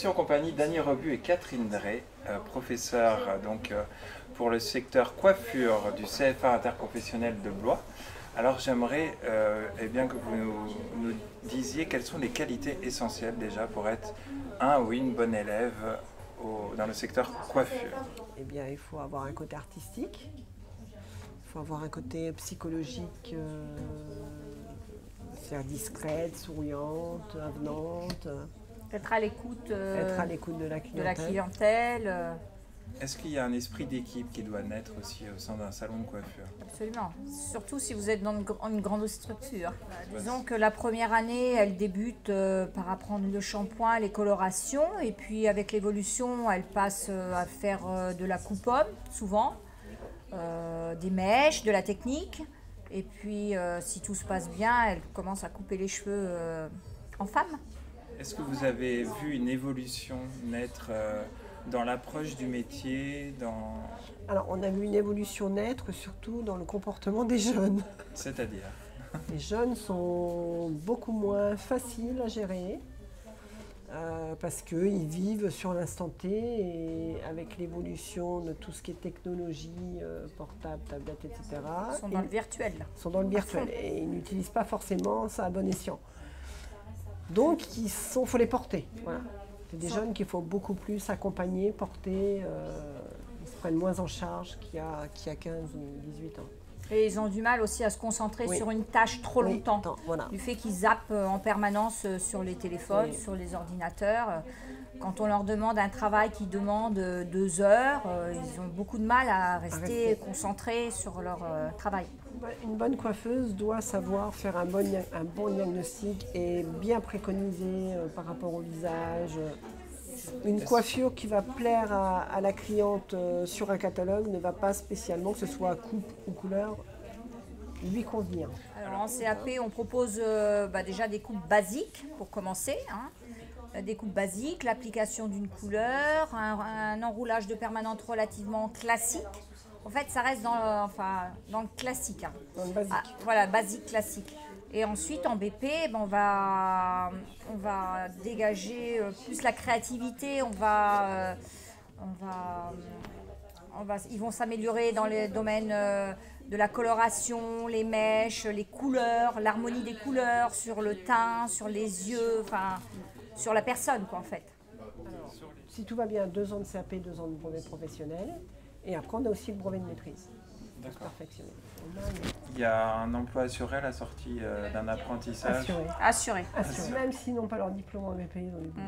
suis en compagnie d'Annie Rebu et Catherine Drey, professeurs pour le secteur coiffure du CFA interprofessionnel de Blois. Alors j'aimerais bien que vous nous disiez quelles sont les qualités essentielles déjà pour être un ou une bonne élève dans le secteur coiffure. Eh bien, il faut avoir un côté artistique, il faut avoir un côté psychologique, c'est-à-dire discrète, souriante, avenante. Être à l'écoute de la clientèle. Est-ce qu'il y a un esprit d'équipe qui doit naître aussi au sein d'un salon de coiffure? Absolument, surtout si vous êtes dans une grande structure. Disons que la première année, elle débute par apprendre le shampoing, les colorations, et puis avec l'évolution, elle passe à faire de la coupe-homme, souvent, des mèches, de la technique, et puis si tout se passe bien, elle commence à couper les cheveux en femme. Est-ce que vous avez vu une évolution naître dans l'approche du métier, Alors, on a vu une évolution naître, surtout dans le comportement des jeunes. C'est-à-dire? Les jeunes sont beaucoup moins faciles à gérer parce qu'ils vivent sur l'instant T et avec l'évolution de tout ce qui est technologie, portable, tablette, etc. Ils sont dans le virtuel. Ils sont dans le virtuel et ils n'utilisent pas forcément ça à bon escient. Donc, faut les porter. Voilà. C'est des jeunes qu'il faut beaucoup plus accompagner, porter. Ils se prennent moins en charge qu'il y a 15 ou 18 ans. Et ils ont du mal aussi à se concentrer sur une tâche trop longtemps. Voilà. Du fait qu'ils zappent en permanence sur les téléphones, sur les ordinateurs. Quand on leur demande un travail qui demande 2 heures, ils ont beaucoup de mal à rester concentrés sur leur travail. Une bonne coiffeuse doit savoir faire un bon diagnostic et bien préconiser par rapport au visage. Une coiffure qui va plaire à la cliente sur un catalogue ne va pas spécialement, que ce soit coupe ou couleur, lui convenir. Alors en CAP, on propose déjà des coupes basiques pour commencer. Des coupes basiques, l'application d'une couleur, un enroulage de permanente relativement classique. En fait, ça reste dans le classique. Dans le basique. Voilà, basique, classique. Et ensuite, en BP, on va dégager plus la créativité. Ils vont s'améliorer dans les domaines de la coloration, les mèches, les couleurs, l'harmonie des couleurs sur le teint, sur les yeux, sur la personne, quoi, en fait. Alors, si tout va bien, 2 ans de CAP, 2 ans de brevet professionnel. Et après, on a aussi le brevet de maîtrise. D'accord. Perfectionner. Il y a un emploi assuré à la sortie d'un apprentissage? Assuré. Même s'ils n'ont pas leur diplôme en BP, ils ont du boulot.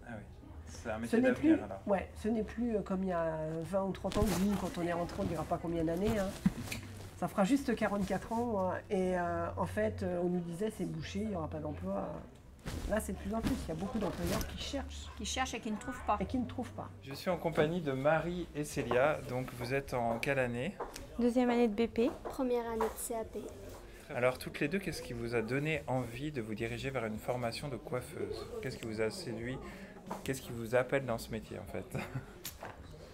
Ah oui, c'est un métier d'avenir alors. Ouais, ce n'est plus comme il y a 20 ou 30 ans, nous, quand on est rentré, on ne dira pas combien d'années. Ça fera juste 44 ans. Et en fait, on nous disait c'est bouché, il n'y aura pas d'emploi. Là, c'est de plus en plus. Il y a beaucoup d'employeurs qui cherchent. Qui cherchent et qui ne trouvent pas. Je suis en compagnie de Marie et Célia. Donc, vous êtes en quelle année? 2e année de BP. Première année de CAP. Alors, toutes les deux, qu'est-ce qui vous a donné envie de vous diriger vers une formation de coiffeuse? Qu'est-ce qui vous a séduit? Qu'est-ce qui vous appelle dans ce métier, en fait?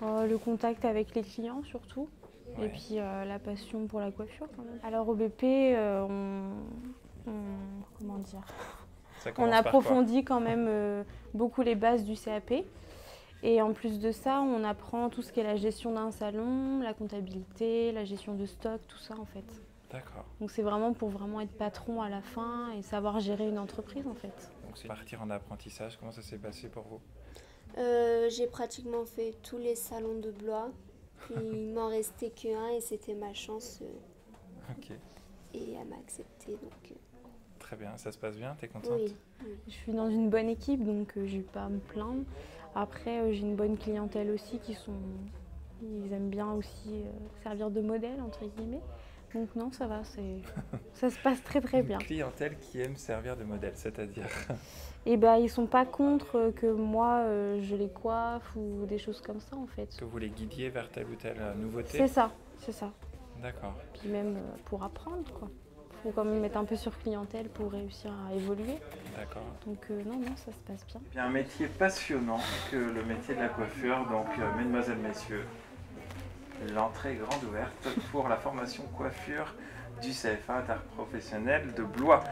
Le contact avec les clients, surtout. Ouais. Et puis, la passion pour la coiffure, quand même. Alors, au BP, comment dire? On approfondit quand même beaucoup les bases du CAP. Et en plus de ça, on apprend tout ce qui est la gestion d'un salon, la comptabilité, la gestion de stock, tout ça en fait. D'accord. Donc c'est vraiment pour vraiment être patron à la fin et savoir gérer une entreprise en fait. Donc c'est partir en apprentissage, comment ça s'est passé pour vous? J'ai pratiquement fait tous les salons de Blois. Il m'en restait qu'un et c'était ma chance. Ok. Et elle m'a accepté donc... Très bien, ça se passe bien, t'es contente? Oui. Je suis dans une bonne équipe donc je vais pas me plaindre. Après j'ai une bonne clientèle aussi ils aiment bien aussi servir de modèle entre guillemets. Donc non, ça va, ça se passe très très bien. Une clientèle qui aime servir de modèle, c'est-à-dire? Et ils sont pas contre que moi je les coiffe ou des choses comme ça en fait. Que vous les guidiez vers telle ou telle nouveauté? C'est ça. D'accord. Puis même pour apprendre quoi. Faut quand même être un peu sur clientèle pour réussir à évoluer. D'accord. Donc non, ça se passe bien. Il y a un métier passionnant que le métier de la coiffure, donc mesdemoiselles, messieurs, l'entrée est grande ouverte pour la formation coiffure du CFA interprofessionnel de Blois.